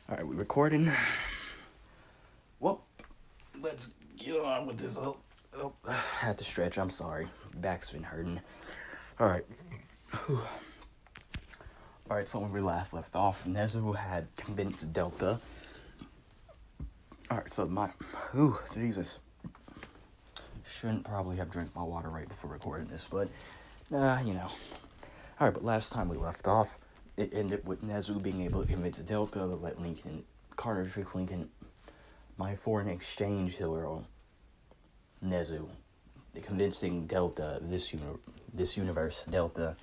Alright, we recording. Well, let's get on with this. I had to stretch, I'm sorry. Back's been hurting. Alright. Alright, so when we last left off, Nezu had convinced Delta. Alright, so Jesus. Shouldn't probably have drank my water right before recording this, but, Alright, but last time we left off, it ended with Nezu being able to convince Delta to let carnitrix Lincoln, my foreign exchange hero, Nezu, convincing Delta, this universe, Delta,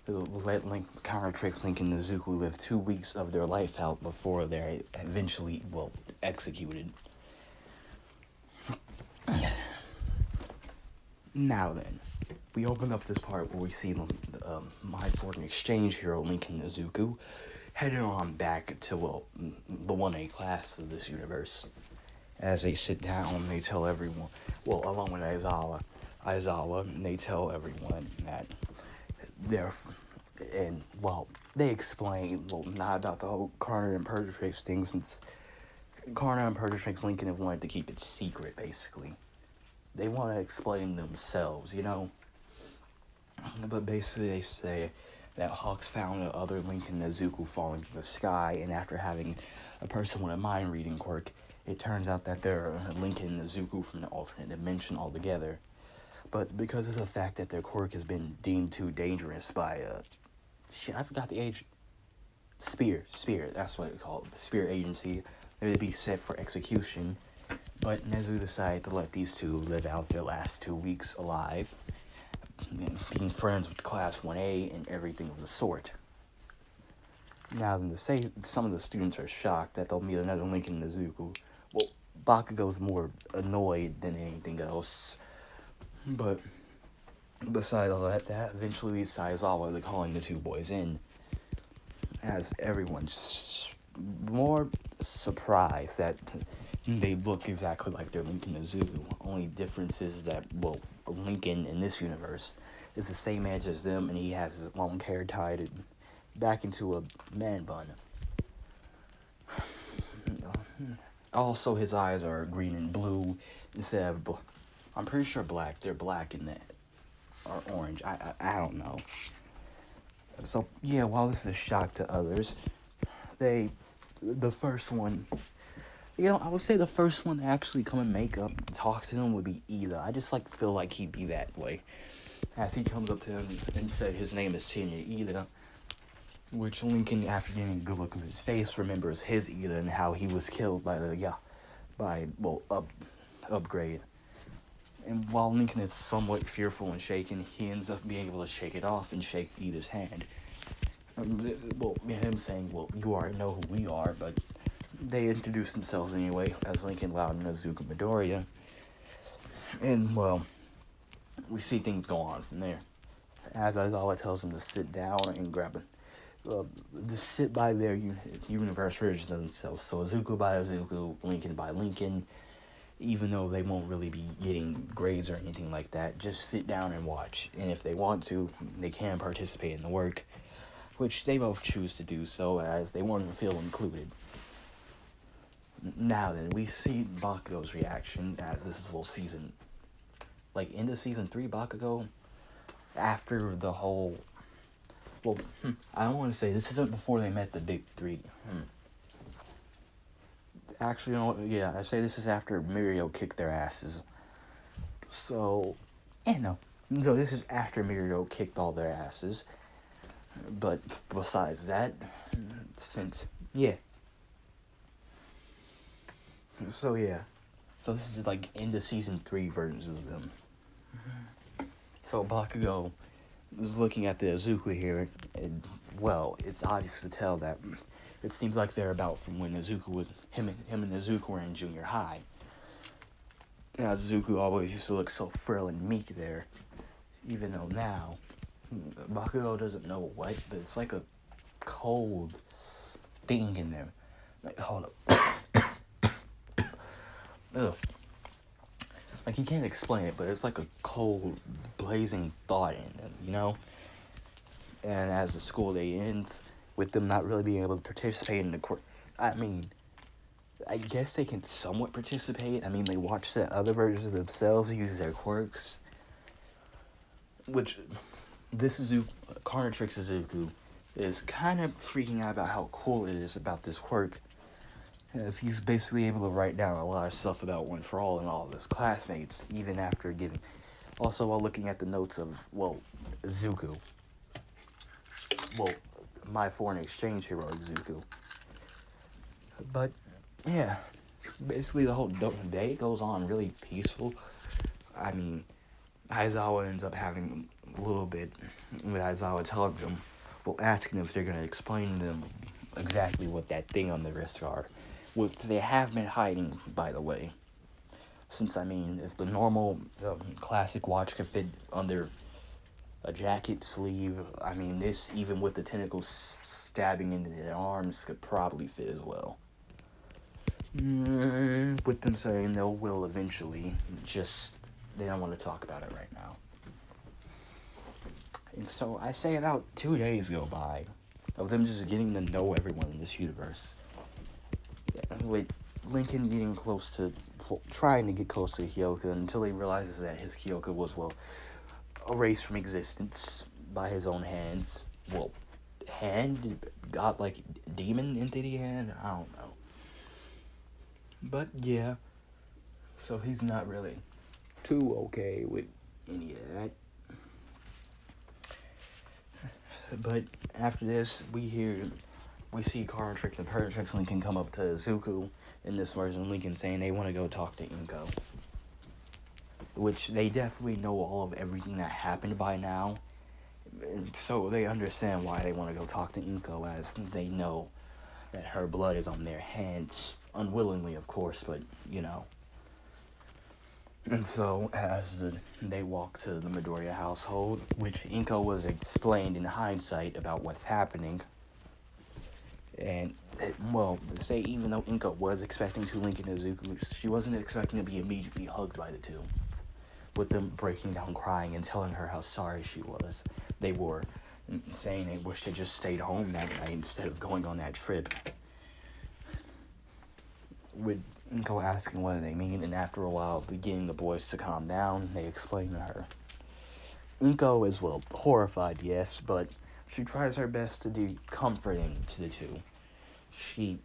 to let carnitrix Lincoln and Nezuko live 2 weeks of their life out before they're eventually, executed. Now then, we open up this part where we see my foreign exchange hero, Lincoln Nezuko, heading on back to, the 1A class of this universe. As they sit down, they tell everyone, along with Aizawa, and they tell everyone that they explain, not about the whole Carter and Perditrix thing, since Carter and Perditrix Lincoln have wanted to keep it secret, basically. They want to explain themselves, But basically they say that Hawks found the other Lincoln Nezuko falling from the sky, and after having a person with a mind-reading quirk, it turns out that they're Lincoln Nezuko from an alternate dimension altogether. But because of the fact that their quirk has been deemed too dangerous by, I forgot the age. Spear, that's what it's called. The Spear Agency. They would be set for execution. But Nezu decided to let these two live out their last 2 weeks alive, being friends with Class 1A and everything of the sort. Now, then, to say some of the students are shocked that they'll meet another Lincoln Nezuko, Bakugo's more annoyed than anything else. But besides all that, eventually leads to Aizawa to calling the two boys in, as everyone's more surprised that they look exactly like their Lincoln Nezuko. Only difference is that, Lincoln in this universe is the same age as them, and he has his long hair tied back into a man bun. Also, his eyes are green and blue instead of, I'm pretty sure black. They're black in that, or orange. I don't know. So, while this is a shock to others, the first one, I would say the first one to actually come and make up and talk to him would be Ida. I just, feel like he'd be that way. As he comes up to him and says his name is Senior Ida, which Lincoln, after getting a good look at his face, remembers his Ida and how he was killed by Upgrade. And while Lincoln is somewhat fearful and shaken, he ends up being able to shake it off and shake Ida's hand. Him saying, you already know who we are, but they introduce themselves anyway as Lincoln Loud and Nezuko Midoriya. And, we see things go on from there. As Aizawa tells them to sit down and grab to sit by their universe versions of themselves. So Izuku by Izuku, Lincoln by Lincoln, even though they won't really be getting grades or anything like that, just sit down and watch. And if they want to, they can participate in the work, which they both choose to do so, as they want to feel included. Now then, we see Bakugo's reaction, as this is season, into season 3 Bakugo, after the whole, I don't want to say, this isn't before they met the big three. Actually, I say this is after Mirio kicked their asses. So, So this is after Mirio kicked all their asses. But besides that, So this is into season 3 versions of them. So Bakugo is looking at the Izuku here, and it's obvious to tell that it seems like they're about from when him and Izuku were in junior high. Now Izuku always used to look so frail and meek there, even though now Bakugo doesn't know what, but it's like a cold thing in there. Hold up. Ugh. You can't explain it, but it's like a cold, blazing thought in them, And as the school day ends, with them not really being able to participate in the I mean, I guess they can somewhat participate. I mean, they watch the other versions of themselves use their quirks. Which, this Carnitrix Izuku is kind of freaking out about how cool it is about this quirk. As he's basically able to write down a lot of stuff about One for All and all of his classmates, even after giving. Also, while looking at the notes of, Izuku. My foreign exchange hero, Izuku. But, yeah. Basically, the whole day goes on really peaceful. I mean, Aizawa ends up having a little bit with Aizawa telling them, asking them if they're going to explain to them exactly what that thing on the wrist are. Which they have been hiding, by the way. Since, I mean, if the normal classic watch could fit under a jacket sleeve, I mean, this, even with the tentacles stabbing into their arms, could probably fit as well. With them saying they will eventually, just, they don't want to talk about it right now. And so, I say about 2 days go by of them just getting to know everyone in this universe. With Lincoln getting trying to get close to Hyoka until he realizes that his Hyoka was, erased from existence by his own hands. Got like demon entity hand? I don't know. But yeah, so he's not really too okay with any of that. But after this, we see Carnitrix and Pertrix Lincoln come up to Izuku in this version of Lincoln saying they want to go talk to Inko. Which they definitely know all of everything that happened by now. So they understand why they want to go talk to Inko, as they know that her blood is on their hands. Unwillingly, of course, but, And so, as they walk to the Midoriya household, which Inko was explained in hindsight about what's happening. And, say even though Inko was expecting to link into Izuku, she wasn't expecting to be immediately hugged by the two. With them breaking down crying and telling her how sorry they were, saying they wish they just stayed home that night instead of going on that trip. With Inko asking what they mean, and after a while, getting the boys to calm down, they explain to her. Inko is, horrified, yes, but she tries her best to be comforting to the two. She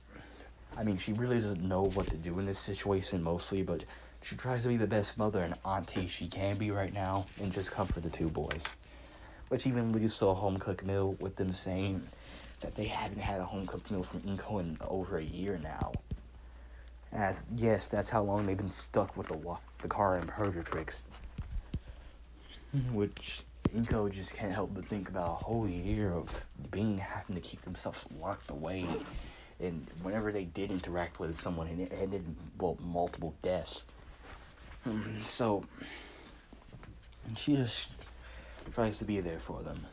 really doesn't know what to do in this situation mostly, but she tries to be the best mother and auntie she can be right now, and just comfort the two boys. Which even leads to a home-cooked meal, with them saying that they haven't had a home-cooked meal from Inko in over a year now. As, yes, that's how long they've been stuck with the car and Pertrix. Which Inko just can't help but think about a whole year of having to keep themselves locked away. And whenever they did interact with someone, it ended in, multiple deaths. So, she just tries to be there for them.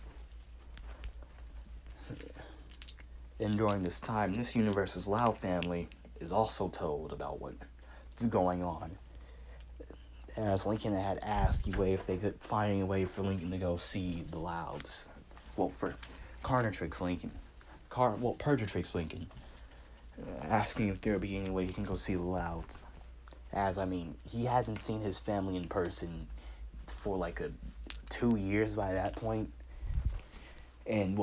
And during this time, this universe's Lau family is also told about what's going on. As Lincoln had asked if they could find a way for Lincoln to go see the Louds. For Carnitrix Lincoln. Pertrix Lincoln. Asking if there would be any way he can go see the Louds. As, he hasn't seen his family in person for 2 years by that point. And,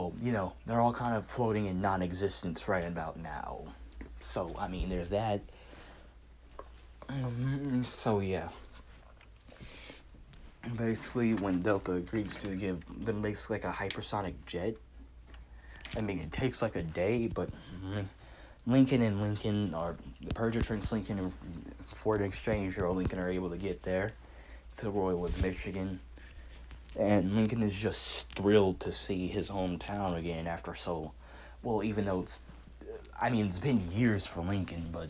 they're all kind of floating in non-existence right about now. So, there's that. So, yeah. Basically, when Delta agrees to give them a hypersonic jet, it takes a day, but Lincoln and Lincoln, or the Pertrix Lincoln and Ford Exchange Hero Lincoln are able to get there to Royalwoods, Michigan. And Lincoln is just thrilled to see his hometown again after even though it's been years for Lincoln, but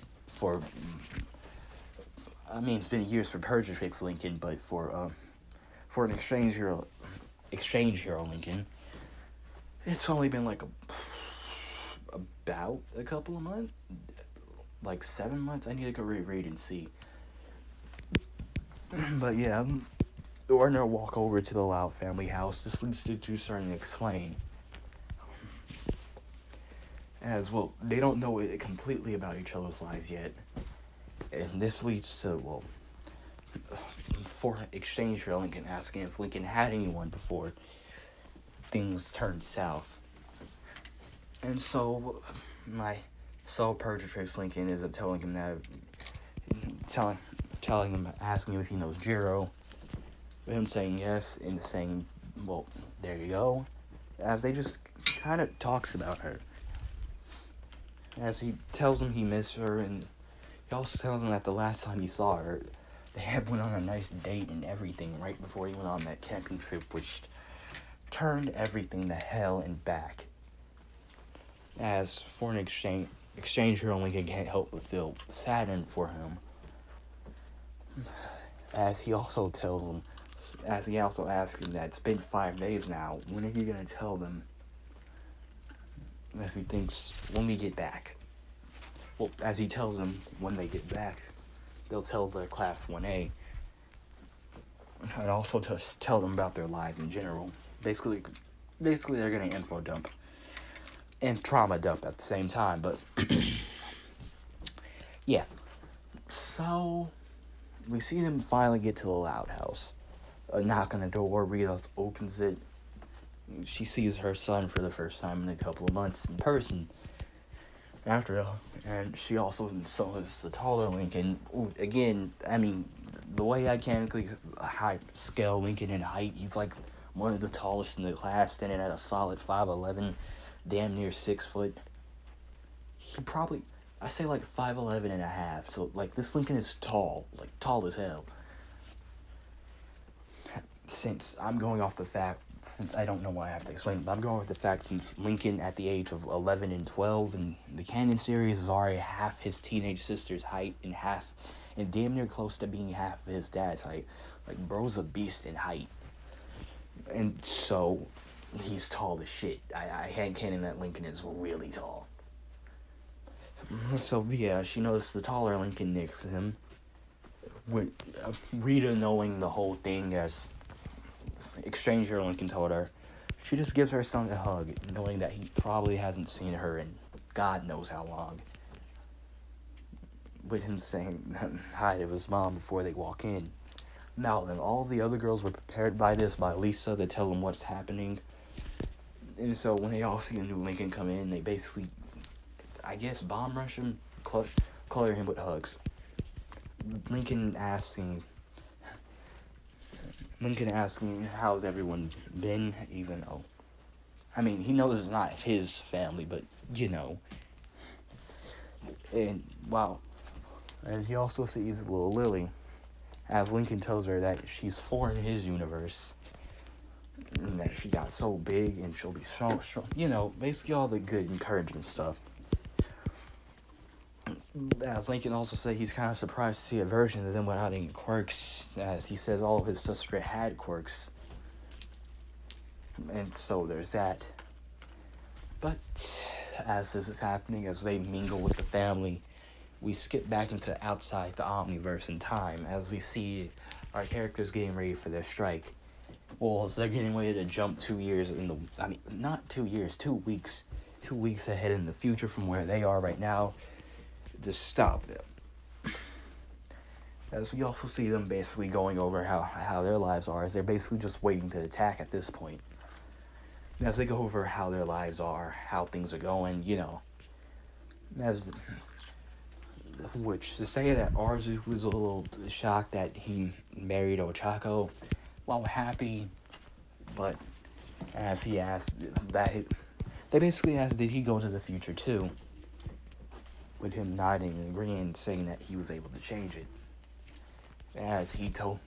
it's been years for Pertrix Lincoln, but for an Exchange Hero Lincoln, it's only been about a couple of months, 7 months. I need to go reread and see. But yeah, during their walk over to the Lau family house, this leads to two starting to explain. As well, they don't know it completely about each other's lives yet. And this leads to, well, for exchange for Lincoln asking if Lincoln had anyone before things turned south. And so, my soul purgatrix Lincoln is telling him that, telling him, asking him if he knows Jiro. Him saying yes and saying, well, there you go. As they just kind of talks about her. As he tells him he missed her, and he also tells him that the last time he saw her, they had went on a nice date and everything right before he went on that camping trip, which turned everything to hell and back. As for an exchange her only can't help but feel saddened for him. As he also tells him, as he also asks him that it's been 5 days now, when are you gonna tell them? As he thinks, when we get back. Well, as he tells them when they get back, they'll tell their class 1A. And also to tell them about their lives in general. Basically they're gonna info dump. And trauma dump at the same time, but yeah. So we see them finally get to the loud house. A knock on the door, Rita opens it. She sees her son for the first time in a couple of months in person. After, and she also saws the taller Lincoln. Again, I mean, the way I can high scale Lincoln in height, he's like one of the tallest in the class, standing at a solid 5'11", damn near 6 foot. He probably, I say like 5'11 and a half. So like this Lincoln is tall, like tall as hell. Since I don't know why I have to explain it, but I'm going with the fact since Lincoln at the age of 11 and 12 in the Canon series is already half his teenage sister's height and damn near close to being half of his dad's height. Like, bro's a beast in height. And so, he's tall as shit. I hand canon that Lincoln is really tall. So, yeah, she noticed the taller Lincoln next to him. With Rita knowing the whole thing as Exchanger Lincoln told her, she just gives her son a hug, knowing that he probably hasn't seen her in God knows how long. With him saying hi to his mom before they walk in. Now then, all the other girls were prepared by Lisa to tell them what's happening. And so when they all see a new Lincoln come in, they basically, I guess, bomb rush him, clutter him with hugs. Lincoln asking, how's everyone been, even though, I mean, he knows it's not his family, but, you know. And, wow. And he also sees little Lily, as Lincoln tells her that she's 4 in his universe, and that she got so big, and she'll be so strong, you know, basically all the good encouragement stuff. As Lincoln also said, he's kind of surprised to see a version of them without any quirks, as he says all of his sisters had quirks. And so there's that. But as this is happening, as they mingle with the family, we skip back into outside the Omniverse in time, as we see our characters getting ready for their strike. Well, as they're getting ready to jump 2 years not 2 years, 2 weeks. 2 weeks ahead in the future from where they are right now, to stop them. As we also see them basically going over how their lives are, as they're basically just waiting to attack at this point. And as they go over how their lives are, how things are going, you know. Which, to say that Arzu was a little shocked that he married Ochako, while happy, but as he asked they basically asked, did he go to the future too? With him nodding and agreeing, saying that he was able to change it. As he tells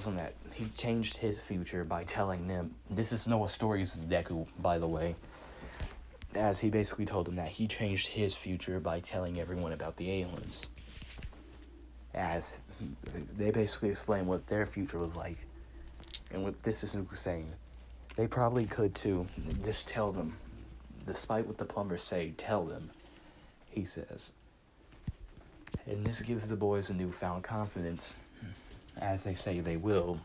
them that he changed his future by telling them, this is Noah Story's deku, by the way, as he basically told them that he changed his future by telling everyone about the aliens. As they basically explain what their future was like, and what this is saying, they probably could too, just tell them, despite what the plumbers say, tell them, he says. And this gives the boys a newfound confidence, as they say they will,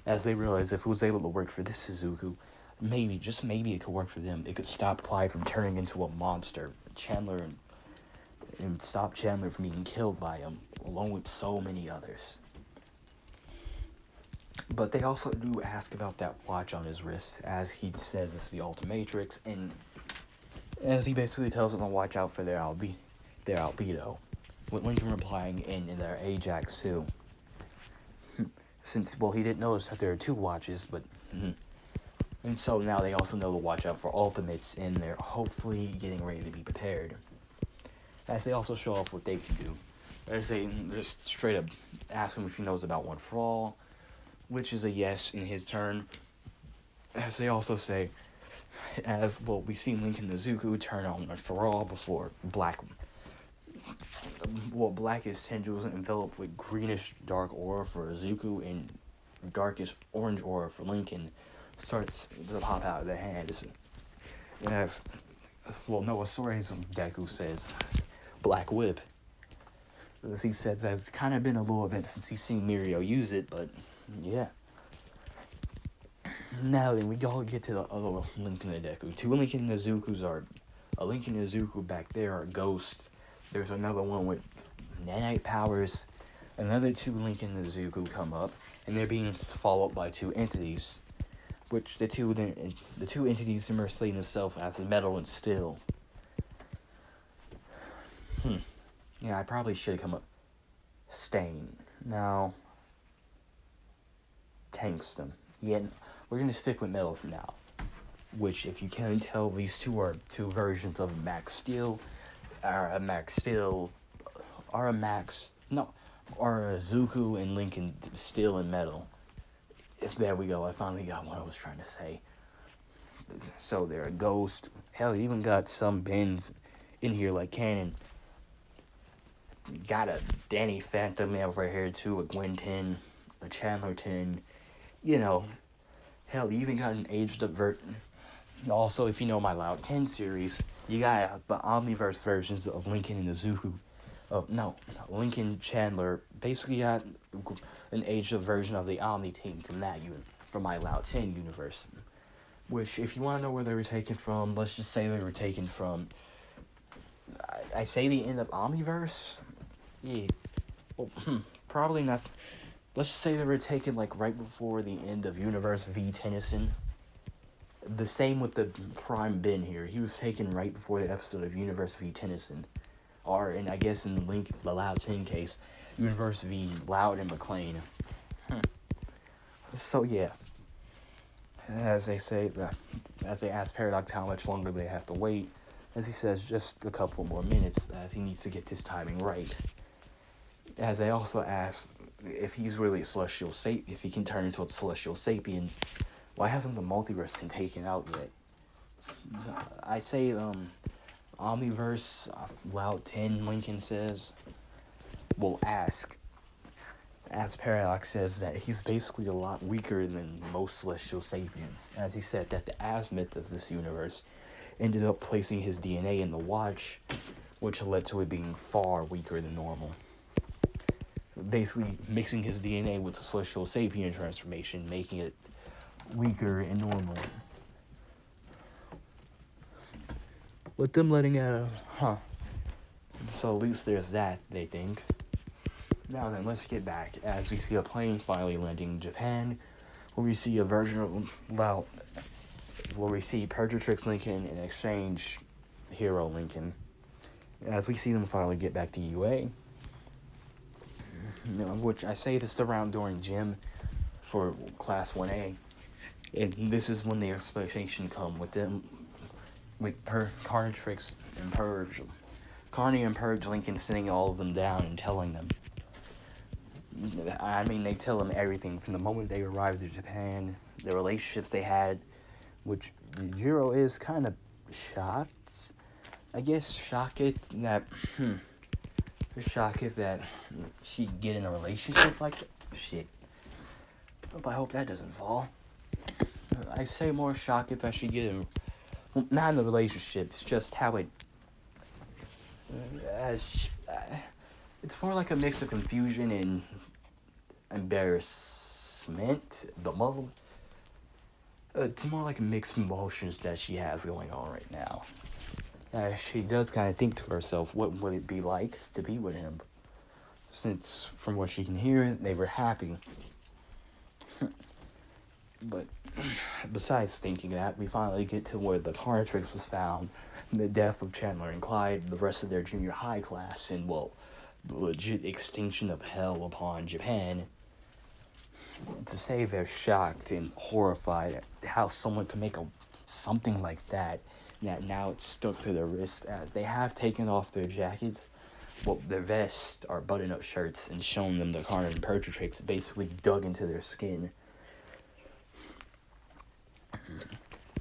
as they realize if it was able to work for this Suzuku, maybe, just maybe it could work for them. It could stop Clyde from turning into a monster. Chandler and stop Chandler from being killed by him, along with so many others. But they also do ask about that watch on his wrist, as he says it's the Ultimatrix, and as he basically tells them to watch out for their albedo, with Lincoln replying in their Ajax too. Since, well, he didn't notice that there are 2 watches, but... And so now they also know to watch out for ultimates, and they're hopefully getting ready to be prepared. As they also show off what they can do. As they just straight up ask him if he knows about One for All, which is a yes in his turn. As they also say, as, well, we see Lincoln Nezuko turn on One for All before black is tendrils enveloped with greenish dark aura for Izuku and darkish orange aura for Lincoln starts to pop out of their hands. As, well, Noah Sore's deku says, Black Whip. As he says that it's kind of been a little bit since he's seen Mirio use it, but yeah. Now then, we all get to the other Lincoln deku. 2 Lincoln Nezukus are, a Lincoln Nezuku back there are ghosts. There's another one with nanite powers. Another 2 Lincoln Nezuku come up, and they're being followed by 2 entities, which the two entities immersing themselves as metal and steel. Yeah, I probably should have come up. Stain. Now, tungsten. Yeah, we're gonna stick with metal for now. Which, if you can't tell, these 2 are 2 versions of Max Steel. Zuku and Lincoln Steel and Metal. There we go, I finally got what I was trying to say. So they're a ghost. Hell, even got some bins in here like canon. Got a Danny Phantom over here too, a Gwen 10, a Chandler 10. You know, hell, you even got an aged up version. Also, if you know my Loud 10 series, you got the Omniverse versions of Lincoln and Izuku. Lincoln Chandler basically got an aged up version of the Omni team from my Loud 10 universe. Which, if you want to know where they were taken from, let's just say they were taken from, I say the end of Omniverse? Yeah. Well, probably not. Let's just say they were taken, like, right before the end of Universe V Tennyson. The same with the Prime Ben here. He was taken right before the episode of Universe V Tennyson. Or, and I guess in the Loud 10 case, Universe V Loud and McLean. So, yeah. As they ask Paradox how much longer they have to wait, as he says just a couple more minutes, as he needs to get this timing right. As they also ask if he's really a celestial if he can turn into a celestial sapien, why hasn't the multiverse been taken out yet? I say, Omniverse, Loud 10, Lincoln says, will ask. As Paradox says that he's basically a lot weaker than most celestial sapiens, as he said that the azimuth of this universe ended up placing his DNA in the watch, which led to it being far weaker than normal. Basically mixing his DNA with the celestial sapien transformation, making it weaker and normal. With them letting out, so at least there's that, they think. Now then, let's get back, as we see a plane finally landing in Japan, where we see a version of where we see Perjutrix Lincoln and Exchange Hero Lincoln. As we see them finally get back to UA, which I say this around during gym for Class 1A, and this is when the expectation come with them, with Carnitrix and Purge. Carney and Purge Lincoln sitting all of them down and telling them. I mean, they tell them everything from the moment they arrived in Japan, the relationships they had, which Jiro is kind of shocked. I guess shocked that she'd get in a relationship like that. Shit. But I hope that doesn't fall. I say more shocked that she get in, well, not in the relationship, it's just how it, it's more like a mix of confusion and embarrassment. The muzzle. It's more like mixed emotions that she has going on right now. She does kind of think to herself, what would it be like to be with him? Since, from what she can hear, they were happy. But besides thinking that, we finally get to where the carnitrix was found, the death of Chandler and Clyde, the rest of their junior high class, and, well, the legit extinction of hell upon Japan. To say they're shocked and horrified at how someone could make something like that now it's stuck to their wrist, as they have taken off their jackets, well, their vests are button-up shirts, and shown them the carnitrix basically dug into their skin.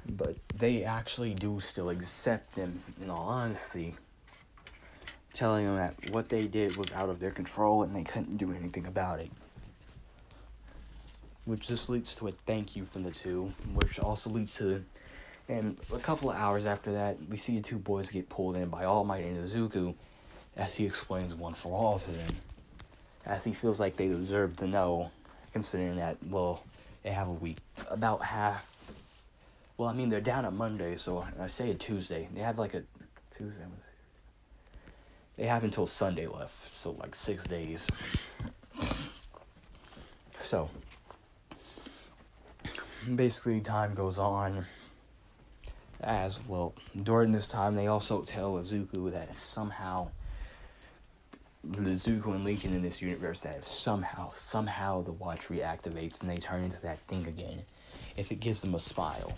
But they actually do still accept them, in all honesty, telling them that what they did was out of their control and they couldn't do anything about it. Which just leads to a thank you from the two, which also leads to, and a couple of hours after that, we see the two boys get pulled in by All Might and Izuku, as he explains one for all to them, as he feels like they deserve to know, considering that, well, they have a week, about half. Well, I mean, they're down on Monday, so I say a Tuesday. They have like a Tuesday. They have until Sunday left, so like 6 days. So, basically, time goes on. As well, during this time, they also tell Izuku that somehow the Izuku and Lincoln in this universe, that somehow the watch reactivates and they turn into that thing again, if it gives them a smile.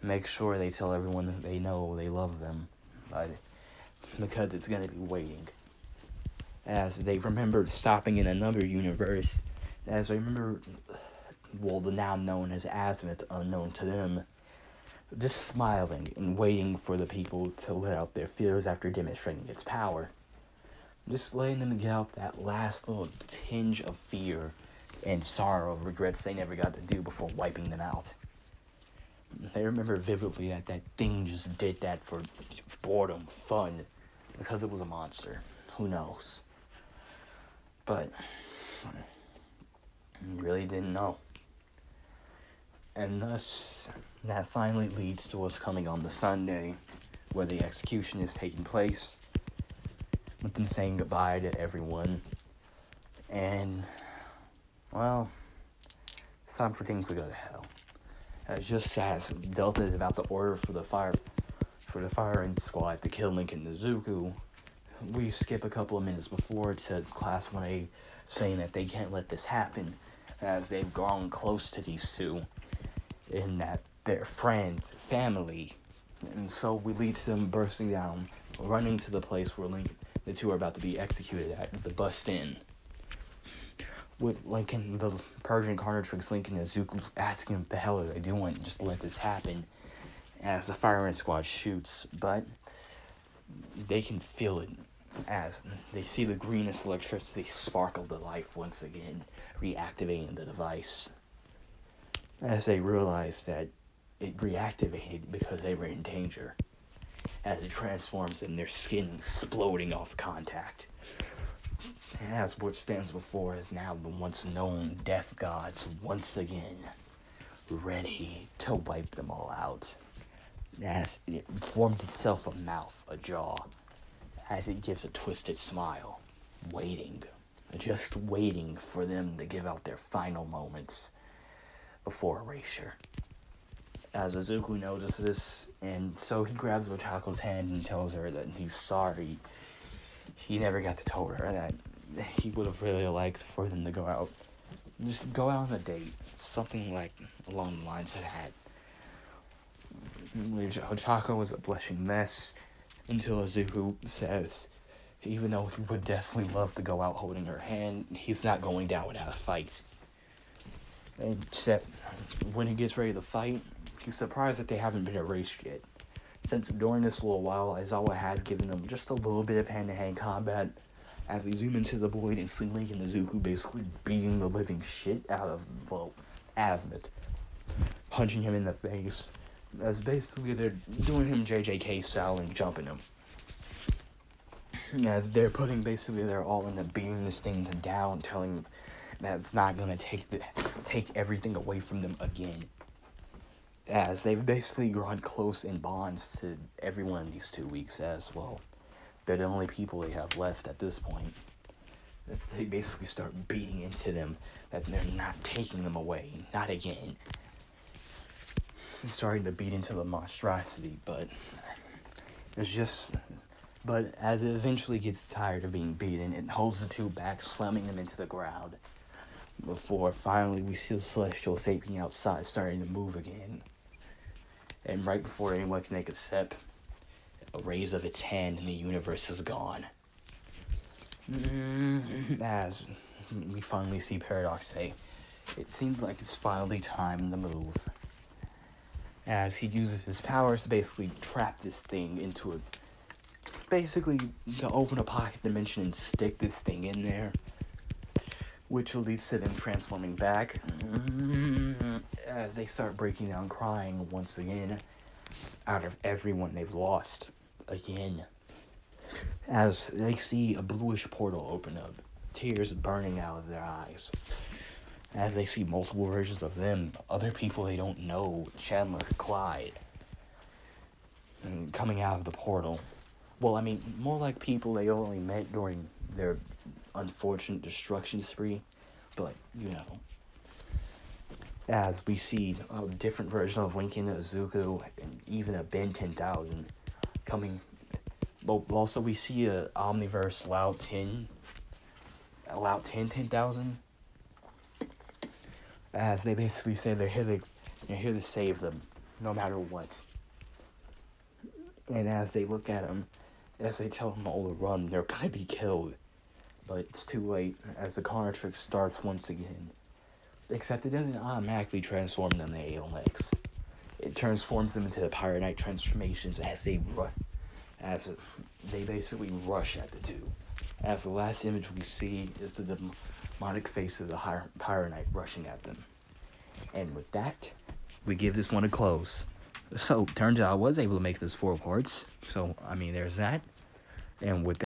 Make sure they tell everyone that they know they love them, because it's going to be waiting. As they remember stopping in another universe, as they remember, well, the now known as Azimuth, unknown to them, just smiling and waiting for the people to let out their fears after demonstrating its power. Just letting them get out that last little tinge of fear and sorrow, regrets they never got to do before wiping them out. They remember vividly that that thing just did that for boredom, fun, because it was a monster. Who knows? But really didn't know. And thus, that finally leads to us coming on the Sunday, where the execution is taking place, with them saying goodbye to everyone. And, well, it's time for things to go to hell. Just as Delta is about to order for the firing squad to kill Lincoln and Izuku, we skip a couple of minutes before to Class 1A saying that they can't let this happen, as they've grown close to these two, in that they're friends, family. And so we lead to them bursting down, running to the place where the two are about to be executed at, the bust in. With Lincoln, the Persian carnitrix Lincoln and Izuku asking what the hell are they doing, just let this happen, as the firing squad shoots. But they can feel it, as they see the greenest electricity sparkle to life once again, reactivating the device. As they realize that it reactivated because they were in danger, as it transforms them, their skin exploding off contact. As what stands before is now the once known death gods once again, ready to wipe them all out. As it forms itself a mouth, a jaw, as it gives a twisted smile, waiting, just waiting for them to give out their final moments before erasure. As Izuku notices this, and so he grabs Ochako's hand and tells her that he's sorry. He never got to tell her that he would have really liked for them to go out. Just go out on a date. Something like along the lines of that. Ochako was a blushing mess until Izuku says, even though he would definitely love to go out holding her hand, he's not going down without a fight. Except when he gets ready to fight, he's surprised that they haven't been erased yet, since during this little while, Aizawa has given them just a little bit of hand-to-hand combat, as we zoom into the void and see Link and Izuku basically beating the living shit out of, well, Azimuth, punching him in the face, as basically they're doing him JJK style and jumping him. As they're putting basically their all into beating this thing down, telling that's not gonna take everything away from them again. As they've basically grown close in bonds to everyone in these 2 weeks as well. They're the only people they have left at this point. They basically start beating into them that they're not taking them away, not again. Starting to beat into the monstrosity, but as it eventually gets tired of being beaten, it holds the two back, slamming them into the ground. Before finally we see the celestial sapien outside starting to move again. And right before anyone can make a step, a raise of its hand and the universe is gone. As we finally see Paradox say, it seems like it's finally time to move. As he uses his powers to basically trap this thing into basically to open a pocket dimension and stick this thing in there, which leads to them transforming back, as they start breaking down crying once again, out of everyone they've lost again, as they see a bluish portal open up, tears burning out of their eyes, as they see multiple versions of them, other people they don't know, Chandler, Clyde, coming out of the portal. Well, I mean, more like people they only met during their unfortunate destruction spree, but, you know. As we see a different version of Lincoln, a Zuko, and even a Ben 10,000 coming. Well, also we see a Omniverse Lao 10,000. As they basically say they're here to save them, no matter what. And as they look at him, as they tell them all to run, they're gonna be killed. But it's too late, as the carnitrix starts once again. Except it doesn't automatically transform them to Aelix. It transforms them into the Pirate Knight transformations as they basically rush at the two. As the last image we see is the demonic face of the Pirate Knight rushing at them. And with that, we give this one a close. So, turns out I was able to make this 4 parts. So, I mean, there's that. And with that,